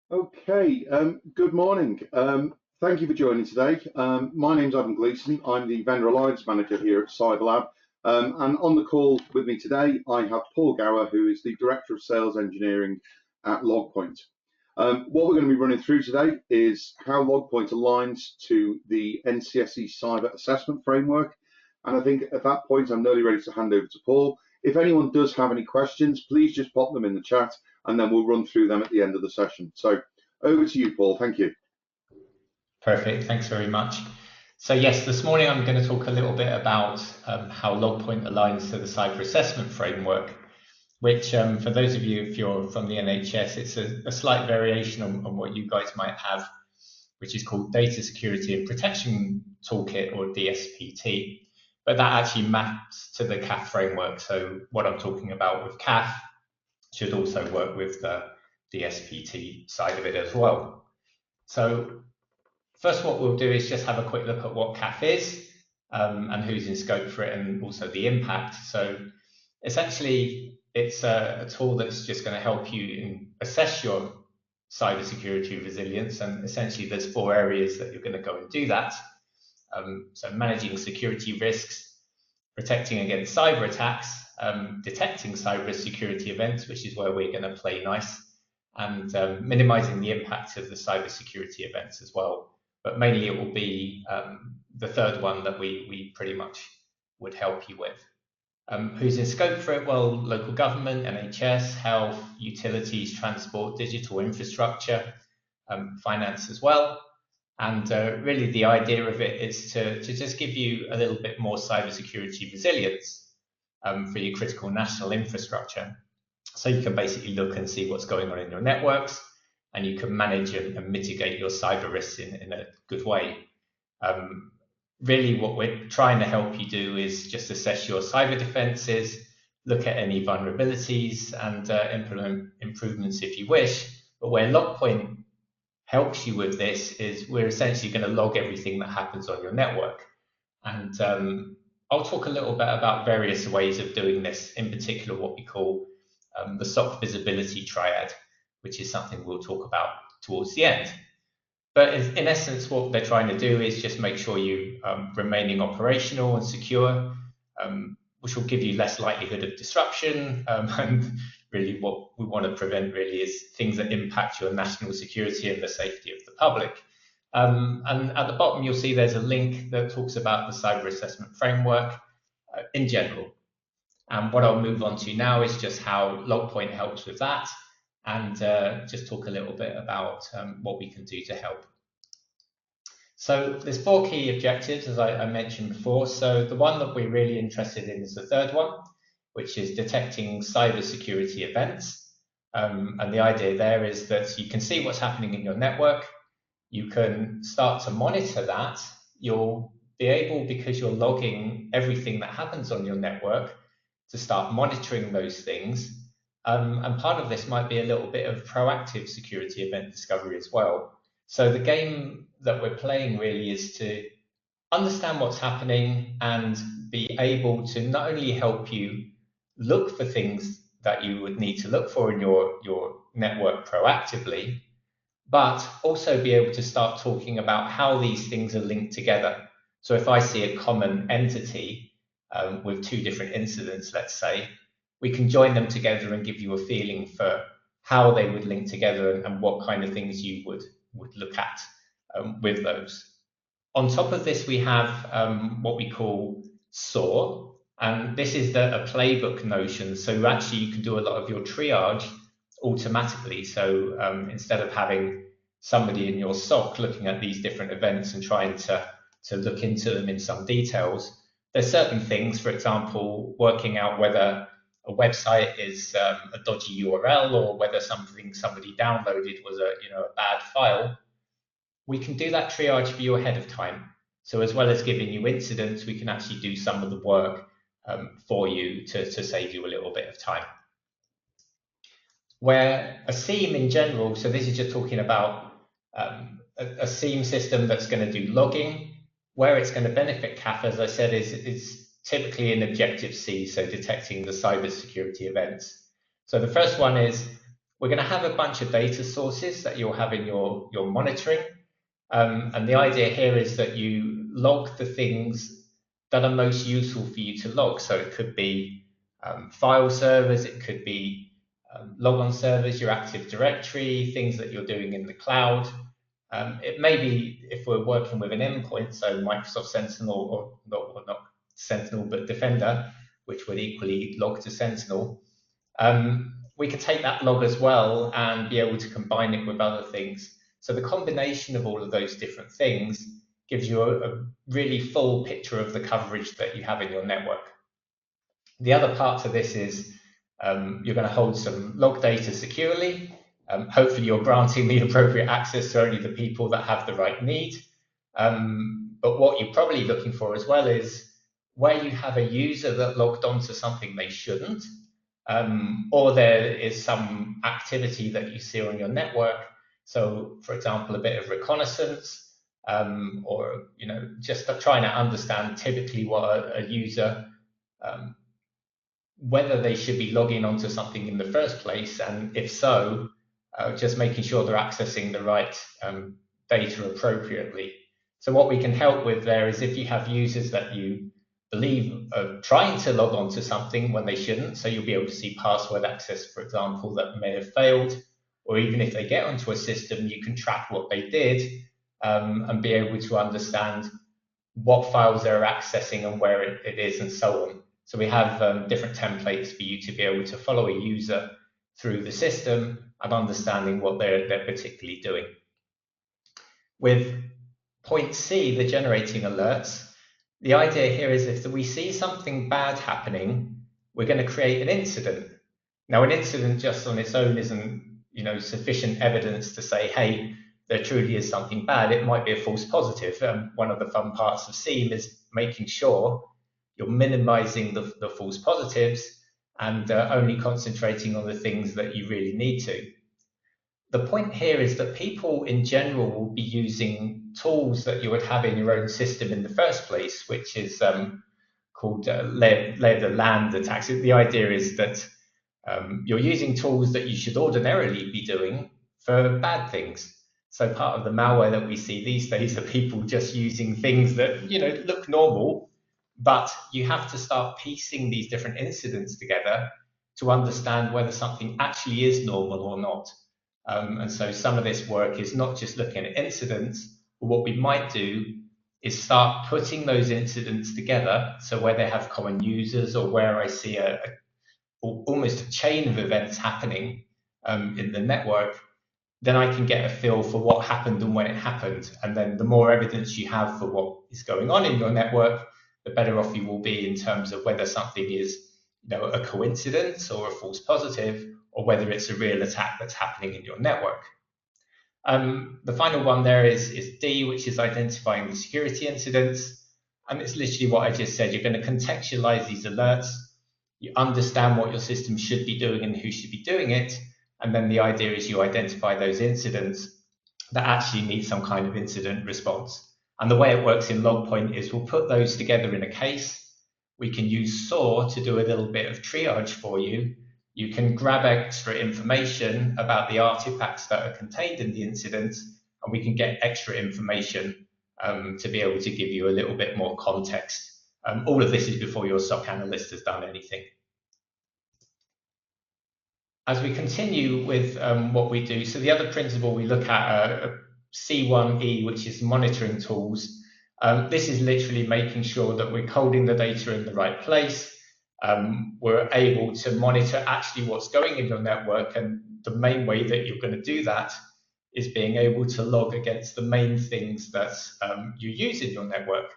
Okay, good morning. Thank you for joining today. My name's Adam Gleeson. I'm the Vendor Alliance Manager here at CyberLab. And on the call with me today, I have Paul Gower, who is the Director of Sales Engineering at LogPoint. What we're going to be running through today is how LogPoint aligns to the NCSE Cyber Assessment Framework. And I think at that point, I'm nearly ready to hand over to Paul. If anyone does have any questions, please just pop them in the chat and then we'll run through them at the end of the session. So over to you, Paul. Thank you. Perfect. Thanks very much. So yes, this morning I'm going to talk a little bit about how LogPoint aligns to the cyber assessment framework, which for those of you, if you're from the NHS, it's a slight variation on what you guys might have, which is called Data Security and Protection Toolkit, or DSPT. But that actually maps to the CAF framework. So what I'm talking about with CAF should also work with the DSPT side of it as well. So first, what we'll do is just have a quick look at what CAF is and who's in scope for it, and also the impact. So essentially, it's a tool that's just going to help you assess your cybersecurity resilience. And essentially, there's four areas that you're going to go and do that. So managing security risks, protecting against cyber attacks, detecting cyber security events, which is where we're going to play nice, and minimizing the impact of the cybersecurity events as well. But mainly it will be the third one that we pretty much would help you with. Who's in scope for it? Well, local government, NHS, health, utilities, transport, digital infrastructure, finance as well. And really the idea of it is to just give you a little bit more cybersecurity resilience for your critical national infrastructure. So you can basically look and see what's going on in your networks, and you can manage and mitigate your cyber risks in a good way. Really what we're trying to help you do is just assess your cyber defenses, look at any vulnerabilities, and implement improvements if you wish. But where LogPoint helps you with this is we're essentially going to log everything that happens on your network. And I'll talk a little bit about various ways of doing this, in particular what we call the SOC visibility triad, which is something we'll talk about towards the end. But in essence, what they're trying to do is just make sure you remaining operational and secure, which will give you less likelihood of disruption. And really what we want to prevent really is things that impact your national security and the safety of the public. And at the bottom, you'll see there's a link that talks about the cyber assessment framework in general. And what I'll move on to now is just how LogPoint helps with that, and just talk a little bit about what we can do to help. So there's four key objectives, as I mentioned before. So the one that we're really interested in is the third one, which is detecting cybersecurity events. And the idea there is that you can see what's happening in your network. You can start to monitor that. You'll be able, because you're logging everything that happens on your network, to start monitoring those things. And part of this might be a little bit of proactive security event discovery as well. So the game that we're playing really is to understand what's happening and be able to not only help you look for things that you would need to look for in your network proactively, but also be able to start talking about how these things are linked together. So if I see a common entity with two different incidents, let's say, we can join them together and give you a feeling for how they would link together and what kind of things you would look at with those. On top of this, we have what we call SOAR, and this is a playbook notion. So actually you can do a lot of your triage automatically. So instead of having somebody in your SOC looking at these different events and trying to look into them in some details, there's certain things, for example, working out whether a website is a dodgy URL or whether something somebody downloaded was a bad file. We can do that triage for you ahead of time. So as well as giving you incidents, we can actually do some of the work for you to save you a little bit of time. Where a SIEM in general, so this is just talking about a SIEM system that's going to do logging. Where it's going to benefit CAF, as I said, is typically in Objective-C, so detecting the cybersecurity events. So the first one is we're going to have a bunch of data sources that you'll have in your monitoring. And the idea here is that you log the things that are most useful for you to log. So it could be file servers, it could be logon servers, your Active Directory, things that you're doing in the cloud. It may be if we're working with an endpoint, so Microsoft Sentinel, or not Sentinel, but Defender, which would equally log to Sentinel. We could take that log as well and be able to combine it with other things. So the combination of all of those different things gives you a really full picture of the coverage that you have in your network. The other part to this is you're going to hold some log data securely. Hopefully you're granting the appropriate access to only the people that have the right need. But what you're probably looking for as well is where you have a user that logged onto something they shouldn't, or there is some activity that you see on your network. So, for example, a bit of reconnaissance, or just trying to understand typically what a user, whether they should be logging onto something in the first place, and if so, just making sure they're accessing the right data appropriately. So what we can help with there is if you have users that you believe are trying to log on to something when they shouldn't, so you'll be able to see password access, for example, that may have failed, or even if they get onto a system, you can track what they did and be able to understand what files they're accessing and where it is and so on. So we have different templates for you to be able to follow a user through the system and understanding what they're particularly doing. With point C, the generating alerts, the idea here is if we see something bad happening, we're going to create an incident. Now, an incident just on its own isn't, sufficient evidence to say, hey, there truly is something bad. It might be a false positive. One of the fun parts of SIEM is making sure you're minimizing the false positives and only concentrating on the things that you really need to. The point here is that people in general will be using tools that you would have in your own system in the first place, which is called lay of the land attacks. The idea is that you're using tools that you should ordinarily be doing for bad things. So part of the malware that we see these days are people just using things that look normal, but you have to start piecing these different incidents together to understand whether something actually is normal or not. And so some of this work is not just looking at incidents, but what we might do is start putting those incidents together. So where they have common users or where I see almost a chain of events happening in the network, then I can get a feel for what happened and when it happened. And then the more evidence you have for what is going on in your network, the better off you will be in terms of whether something is a coincidence or a false positive, or whether it's a real attack that's happening in your network. The final one there is D, which is identifying the security incidents. And it's literally what I just said. You're going to contextualize these alerts. You understand what your system should be doing and who should be doing it. And then the idea is you identify those incidents that actually need some kind of incident response. And the way it works in Logpoint is we'll put those together in a case. We can use SOAR to do a little bit of triage for you. You can grab extra information about the artifacts that are contained in the incidents, and we can get extra information to be able to give you a little bit more context. All of this is before your SOC analyst has done anything. As we continue with what we do, so the other principle we look at C1E, which is monitoring tools. This is literally making sure that we're holding the data in the right place. We're able to monitor actually what's going in your network, and the main way that you're going to do that is being able to log against the main things that you use in your network.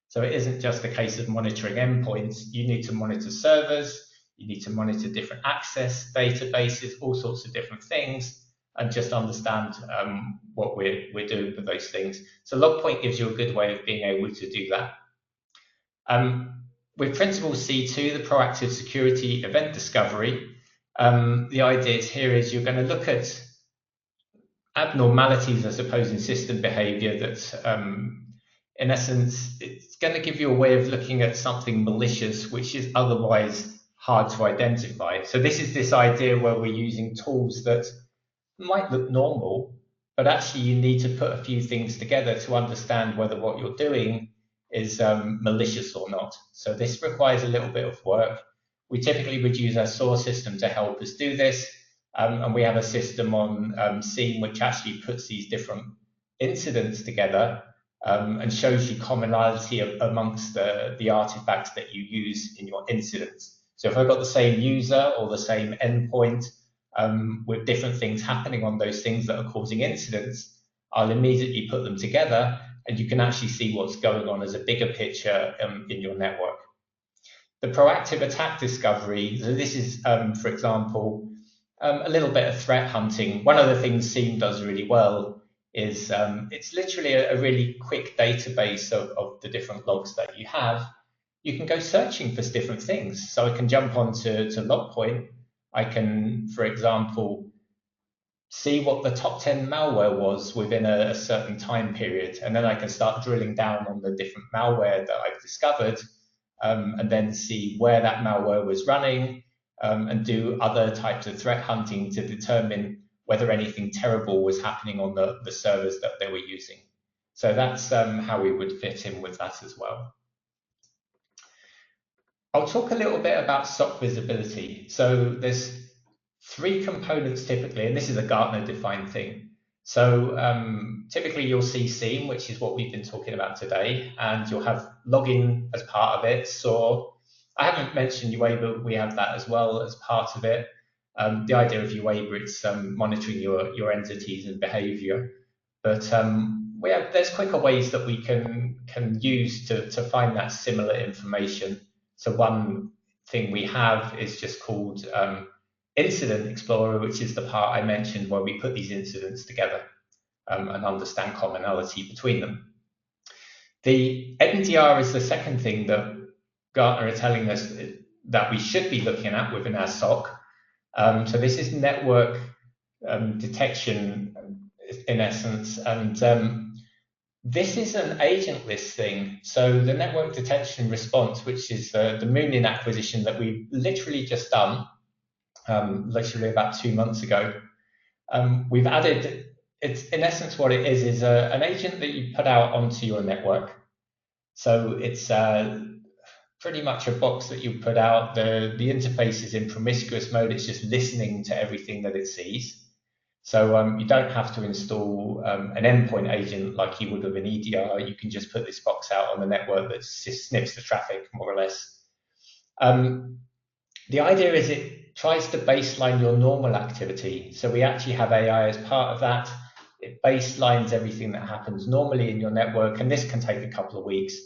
So it isn't just a case of monitoring endpoints. You need to monitor servers, you need to monitor different access, databases, all sorts of different things, and just understand what we're doing with those things. So Logpoint gives you a good way of being able to do that. With Principle C2, the proactive security event discovery, the idea here is you're going to look at abnormalities, I suppose, in system behavior that, in essence, it's going to give you a way of looking at something malicious, which is otherwise hard to identify. So this idea where we're using tools that might look normal, but actually you need to put a few things together to understand whether what you're doing is malicious or not. So this requires a little bit of work. We typically would use our SOAR system to help us do this. And we have a system on SIEM which actually puts these different incidents together and shows you commonality amongst the artifacts that you use in your incidents. So if I've got the same user or the same endpoint with different things happening on those things that are causing incidents, I'll immediately put them together and you can actually see what's going on as a bigger picture in your network. The proactive attack discovery, so this is, for example, a little bit of threat hunting. One of the things SIEM does really well is it's literally a really quick database of the different logs that you have. You can go searching for different things. So I can jump onto Logpoint. I can, for example, see what the top 10 malware was within a certain time period. And then I can start drilling down on the different malware that I've discovered and then see where that malware was running and do other types of threat hunting to determine whether anything terrible was happening on the servers that they were using. So that's how we would fit in with that as well. I'll talk a little bit about SOC visibility. So there's 3 components typically, and this is a Gartner defined thing. So typically you'll see SIEM, which is what we've been talking about today, and you'll have login as part of it. So I haven't mentioned UA, but we have that as well as part of it. The idea of UA, it's monitoring your entities and behavior. But there's quicker ways that we can use to find that similar information. So one thing we have is just called Incident Explorer, which is the part I mentioned where we put these incidents together and understand commonality between them. The NDR is the second thing that Gartner are telling us that we should be looking at within our SOC. So this is network detection in essence, and this is an agentless thing. So the network detection response, which is the Moonin acquisition that we literally just done, literally about 2 months ago, we've added, it's in essence what it is an agent that you put out onto your network. So it's pretty much a box that you put out. The interface is in promiscuous mode. It's just listening to everything that it sees. So you don't have to install an endpoint agent like you would with an EDR. You can just put this box out on the network that sniffs the traffic, more or less. The idea is it tries to baseline your normal activity. So we actually have AI as part of that. It baselines everything that happens normally in your network, and this can take a couple of weeks.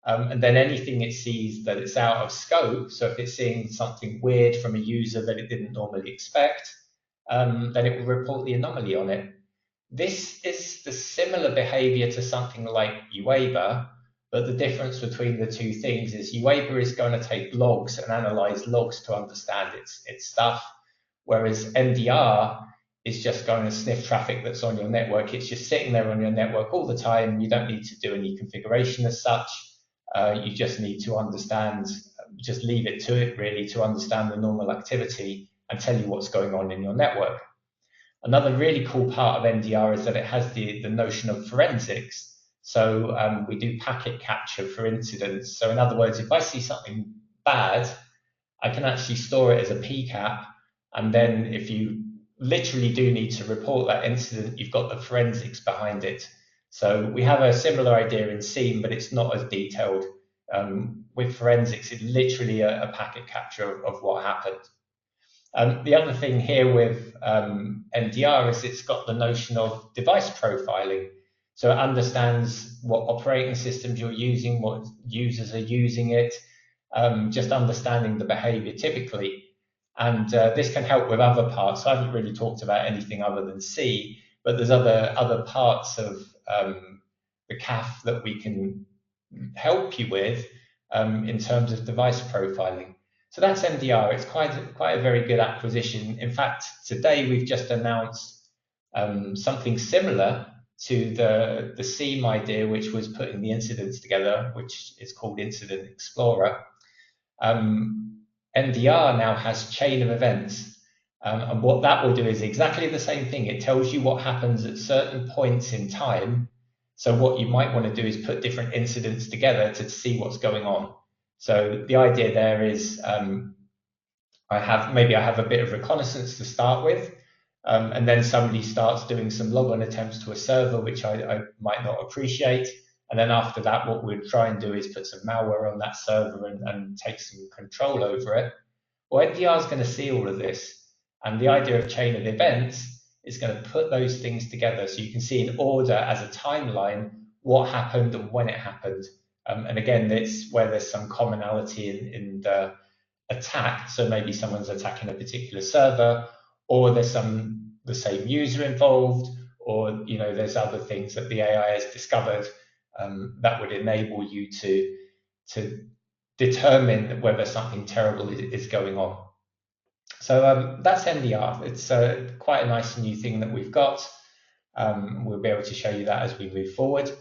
And then anything it sees that it's out of scope, so if it's seeing something weird from a user that it didn't normally expect, then it will report the anomaly on it. This is the similar behavior to something like UABA, but the difference between the two things is UABA is going to take logs and analyze logs to understand its stuff, whereas MDR is just going to sniff traffic that's on your network. It's just sitting there on your network all the time. You don't need to do any configuration as such. You just need to understand, just leave it to it really to understand the normal activity and tell you what's going on in your network. Another really cool part of NDR is that it has the notion of forensics. So we do packet capture for incidents. So in other words, if I see something bad, I can actually store it as a PCAP. And then if you literally do need to report that incident, you've got the forensics behind it. So we have a similar idea in SIEM, but it's not as detailed. With forensics, it's literally a packet capture of what happened. The other thing here with NDR is it's got the notion of device profiling. So it understands what operating systems you're using, what users are using it, just understanding the behavior typically. And this can help with other parts. So I haven't really talked about anything other than C, but there's other parts of the CAF that we can help you with in terms of device profiling. So that's NDR. It's quite a very good acquisition. In fact, today we've just announced something similar to the SIEM idea, which was putting the incidents together, which is called Incident Explorer. NDR now has chain of events. And what that will do is exactly the same thing. It tells you what happens at certain points in time. So what you might want to do is put different incidents together to see what's going on. So the idea there is I have a bit of reconnaissance to start with, and then somebody starts doing some logon attempts to a server, which I might not appreciate. And then after that, what we'd try and do is put some malware on that server and take some control over it. Well, NDR is going to see all of this. And the idea of chain of events is going to put those things together so you can see in order as a timeline what happened and when it happened. And again, it's where there's some commonality in the attack. So maybe someone's attacking a particular server, or there's the same user involved, or there's other things that the AI has discovered that would enable you to determine whether something terrible is going on. So that's NDR. It's quite a nice new thing that we've got. We'll be able to show you that as we move forward.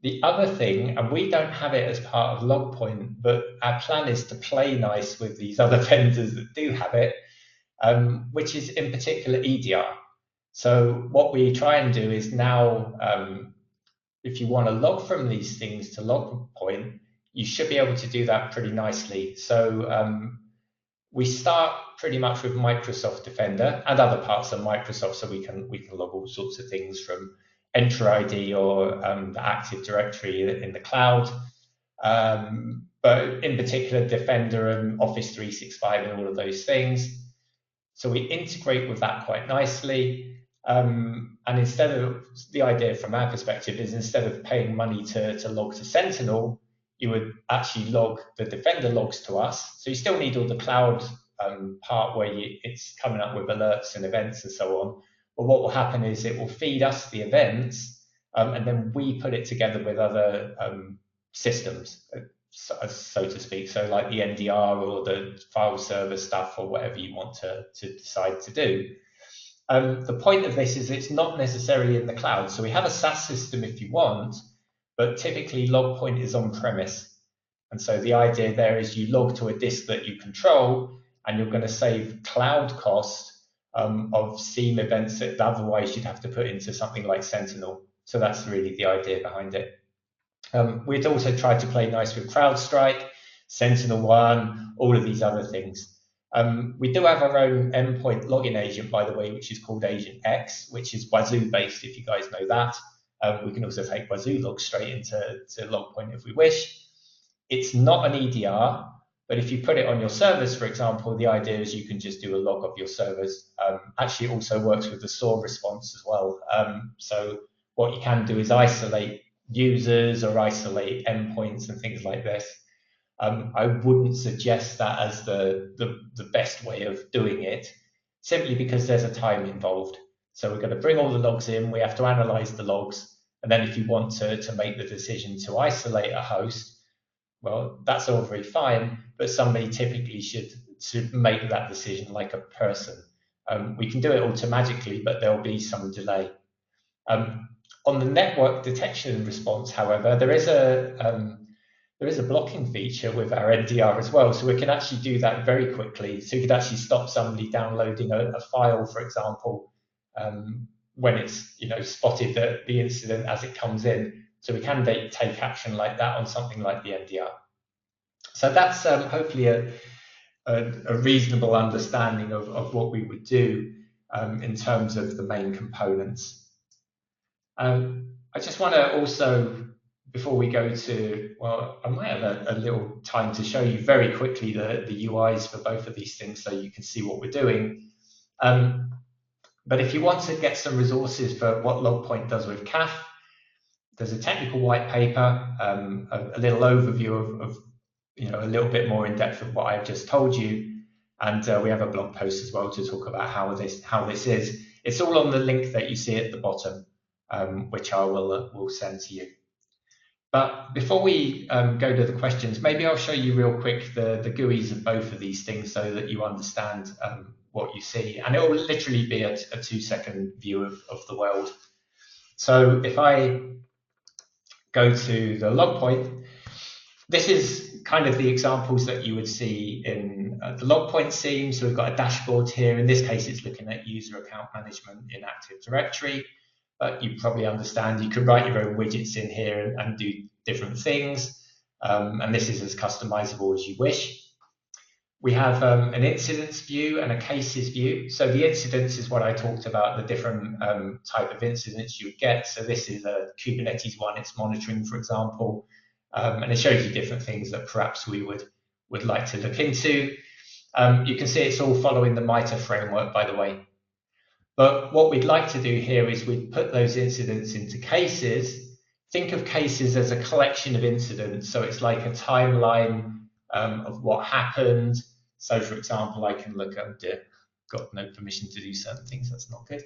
The other thing, and we don't have it as part of Logpoint, but our plan is to play nice with these other vendors that do have it, which is in particular EDR. So what we try and do is now, if you want to log from these things to Logpoint, you should be able to do that pretty nicely. So we start pretty much with Microsoft Defender and other parts of Microsoft, so we can log all sorts of things from Enter ID or the Active Directory in the cloud, but in particular Defender and Office 365 and all of those things. So we integrate with that quite nicely. And instead of, the idea from our perspective is instead of paying money to log to Sentinel, you would actually log the Defender logs to us. So you still need all the cloud part where it's coming up with alerts and events and so on. But what will happen is it will feed us the events, and then we put it together with other systems, so to speak. So like the NDR or the file server stuff or whatever you want to decide to do. The point of this is it's not necessarily in the cloud. So we have a SaaS system if you want, but typically Logpoint is on premise. And so the idea there is you log to a disk that you control, and you're going to save cloud cost of SIEM events that otherwise you'd have to put into something like Sentinel. So that's really the idea behind it. We'd also tried to play nice with CrowdStrike, Sentinel-1, all of these other things. We do have our own endpoint login agent, by the way, which is called Agent X, which is Wazoo based, if you guys know that. We can also take Wazoo logs straight into Logpoint if we wish. It's not an EDR, but if you put it on your servers, for example, the idea is you can just do a log of your servers. Actually, it also works with the SOAR response as well. So what you can do is isolate users or isolate endpoints and things like this. I wouldn't suggest that as the best way of doing it, simply because there's a time involved. So we're going to bring all the logs in, we have to analyze the logs, and then if you want to make the decision to isolate a host, well, that's all very fine, but somebody typically should make that decision like a person. We can do it automatically, but there'll be some delay. On the network detection and response, however, there is a blocking feature with our NDR as well, so we can actually do that very quickly. So you could actually stop somebody downloading a file, for example, when it's spotted the incident as it comes in. So we can take action like that on something like the NDR. So that's hopefully a reasonable understanding of what we would do in terms of the main components. I just want to also, before we go to, well, I might have a little time to show you very quickly the UIs for both of these things so you can see what we're doing. But if you want to get some resources for what Logpoint does with CAF, there's a technical white paper, a little overview of a little bit more in depth of what I've just told you, and we have a blog post as well to talk about how this is. It's all on the link that you see at the bottom, which I will send to you. But before we go to the questions, maybe I'll show you real quick the GUIs of both of these things so that you understand what you see. And it will literally be a 2-second view of the world. So if I go to the log point, This is kind of the examples that you would see in the log point scene. So we've got a dashboard here. In this case, it's looking at user account management in Active Directory. But you probably understand you can write your own widgets in here and do different things. And this is as customizable as you wish. We have an incidents view and a cases view. So the incidents is what I talked about, the different type of incidents you would get. So this is a Kubernetes one, it's monitoring, for example. And it shows you different things that perhaps we would like to look into. You can see it's all following the MITRE framework, by the way. But what we'd like to do here is we'd put those incidents into cases. Think of cases as a collection of incidents. So it's like a timeline of what happened. So for example, I can look at, got no permission to do certain things, that's not good.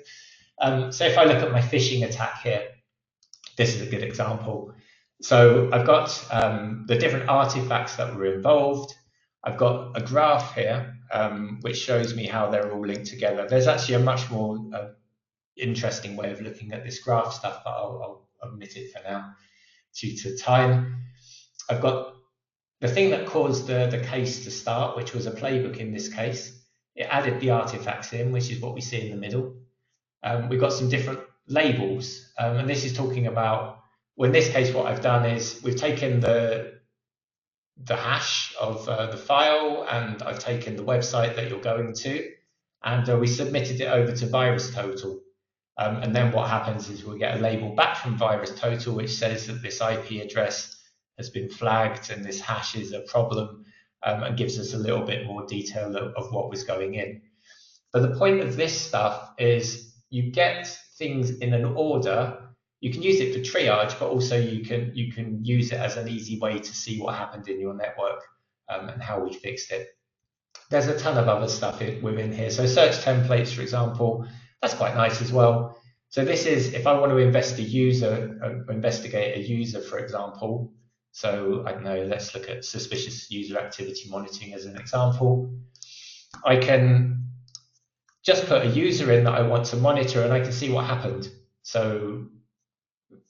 So if I look at my phishing attack here, this is a good example. So I've got the different artifacts that were involved. I've got a graph here, which shows me how they're all linked together. There's actually a much more interesting way of looking at this graph stuff, but I'll omit it for now due to time. I've got the thing that caused the case to start, which was a playbook in this case. It added the artifacts in, which is what we see in the middle. We've got some different labels, and this is talking about, well, in this case, what I've done is we've taken the hash of the file, and I've taken the website that you're going to, and we submitted it over to VirusTotal. And then what happens is we get a label back from VirusTotal, which says that this IP address has been flagged and this hash is a problem, and gives us a little bit more detail of what was going in. But the point of this stuff is you get things in an order. You can use it for triage, but also you can use it as an easy way to see what happened in your network and how we fixed it. There's a ton of other stuff within here. So search templates, for example, that's quite nice as well. So this is if I want to investigate a user, for example. So I don't know, let's look at suspicious user activity monitoring as an example. I can just put a user in that I want to monitor, and I can see what happened. So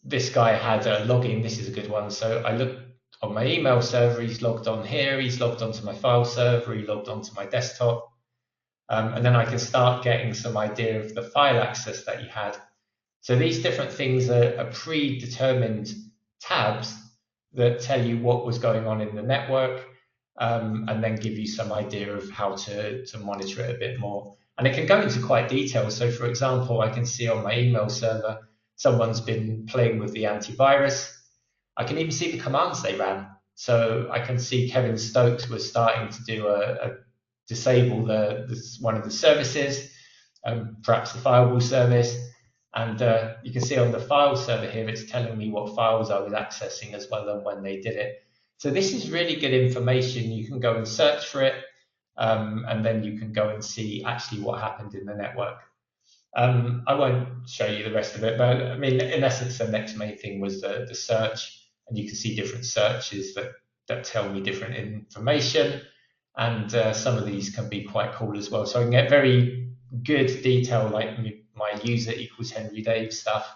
this guy had a login. This is a good one. So I look on my email server. He's logged on here. He's logged onto my file server. He logged onto my desktop. And then I can start getting some idea of the file access that you had. So these different things are predetermined tabs that tell you what was going on in the network, and then give you some idea of how to monitor it a bit more. And it can go into quite detail. So for example, I can see on my email server, someone's been playing with the antivirus. I can even see the commands they ran. So I can see Kevin Stokes was starting to do disable one of the services, perhaps the firewall service. And you can see on the file server here, it's telling me what files I was accessing as well and when they did it. So this is really good information. You can go and search for it, and then you can go and see actually what happened in the network. I won't show you the rest of it, but I mean, in essence, the next main thing was the search, and you can see different searches that tell me different information, and some of these can be quite cool as well. So I can get very good detail, like my user equals Henry Dave stuff.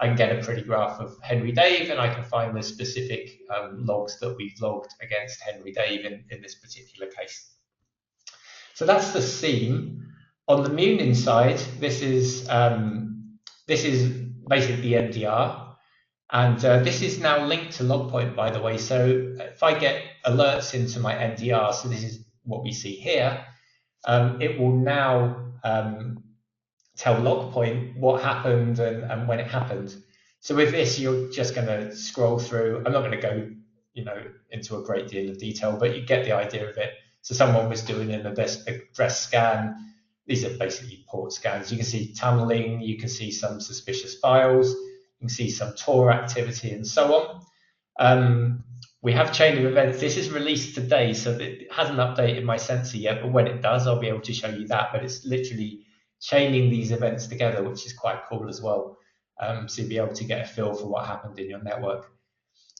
I can get a pretty graph of Henry Dave, and I can find the specific logs that we've logged against Henry Dave in this particular case. So that's the scene. On the Munin side, this is basically the MDR, and this is now linked to Logpoint, by the way. So if I get alerts into my MDR, so this is what we see here, it will now tell Logpoint what happened and when it happened. So with this, you're just going to scroll through. I'm not going to go, into a great deal of detail, but you get the idea of it. So someone was doing an address scan. These are basically port scans. You can see tunneling. You can see some suspicious files. You can see some Tor activity and so on. We have chain of events. This is released today, so it hasn't updated my sensor yet, but when it does, I'll be able to show you that. But it's literally chaining these events together, which is quite cool as well. So you'll be able to get a feel for what happened in your network.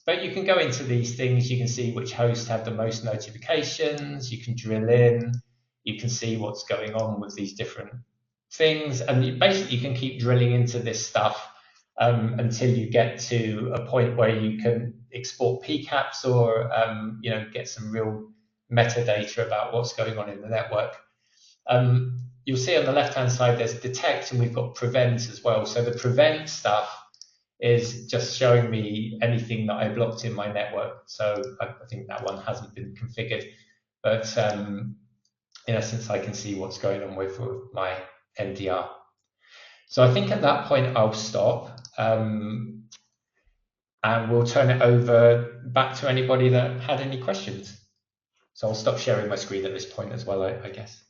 But you can go into these things. You can see which host had the most notifications. You can drill in. You can see what's going on with these different things. And basically, you can keep drilling into this stuff until you get to a point where you can export PCAPs or get some real metadata about what's going on in the network. You'll see on the left-hand side there's detect, and we've got prevent as well. So the prevent stuff is just showing me anything that I blocked in my network. So I think that one hasn't been configured, but in essence, I can see what's going on with my NDR. So I think at that point I'll stop, and we'll turn it over back to anybody that had any questions. So I'll stop sharing my screen at this point as well, I guess,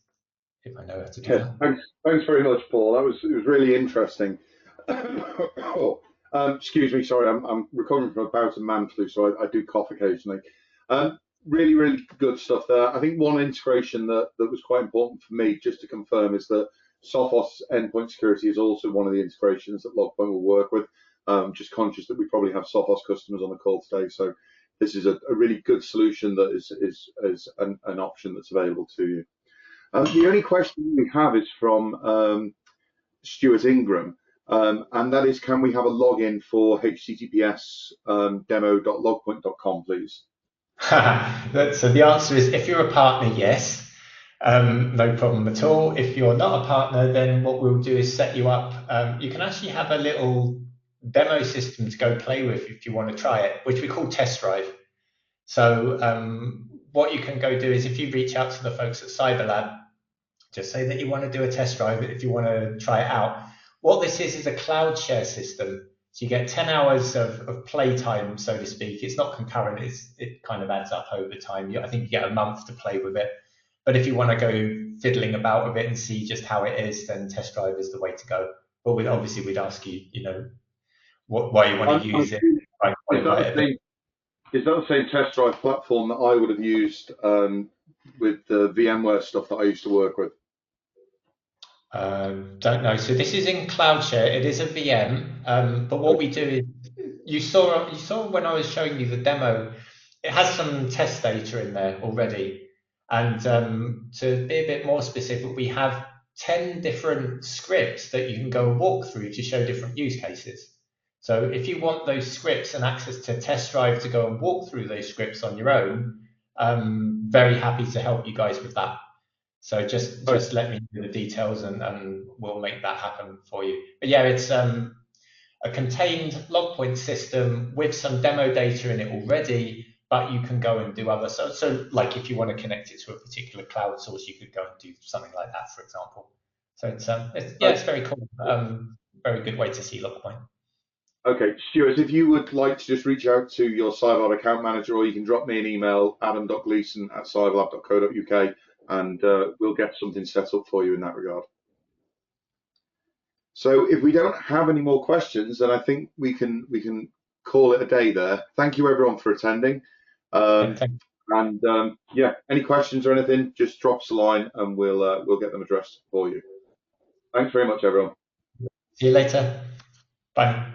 if I know how to do that. Thanks very much, Paul. It was really interesting. Excuse me, sorry, I'm recovering from a bout of man flu, so I do cough occasionally. Really, really good stuff there. I think one integration that was quite important for me, just to confirm, is that Sophos endpoint security is also one of the integrations that Logpoint will work with. Just conscious that we probably have Sophos customers on the call today, so this is a really good solution that is an option that's available to you. The only question we have is from Stuart Ingram, and that is, can we have a login for https demo.logpoint.com, please? So the answer is, if you're a partner, yes, no problem at all. If you're not a partner, then what we'll do is set you up. You can actually have a little demo system to go play with if you want to try it, which we call test drive. So what you can go do is, if you reach out to the folks at CyberLab, just say that you want to do a test drive if you want to try it out. What this is a cloud share system. So you get 10 hours of playtime, so to speak. It's not concurrent, it kind of adds up over time. I think you get a month to play with it. But if you want to go fiddling about with it and see just how it is, then test drive is the way to go. But obviously we'd ask you, why you want to use it. Is that the same test drive platform that I would have used with the VMware stuff that I used to work with? Don't know. So this is in CloudShare. It is a VM, but what we do is, you saw when I was showing you the demo, it has some test data in there already. And to be a bit more specific, we have 10 different scripts that you can go and walk through to show different use cases. So if you want those scripts and access to test drive to go and walk through those scripts on your own, I'm very happy to help you guys with that. So just let me know the details and we'll make that happen for you. But yeah, it's a contained Logpoint system with some demo data in it already, but you can go and do other. So like if you want to connect it to a particular cloud source, you could go and do something like that, for example. So it's very cool. Very good way to see Logpoint. Okay, Stuart, if you would like to just reach out to your CyberLab account manager, or you can drop me an email, adam.gleeson@cyberlab.co.uk, and we'll get something set up for you in that regard. So if we don't have any more questions, then I think we can call it a day there. Thank you everyone for attending. Yeah, any questions or anything, just drop us a line and we'll get them addressed for you. Thanks very much, everyone. See you later. Bye.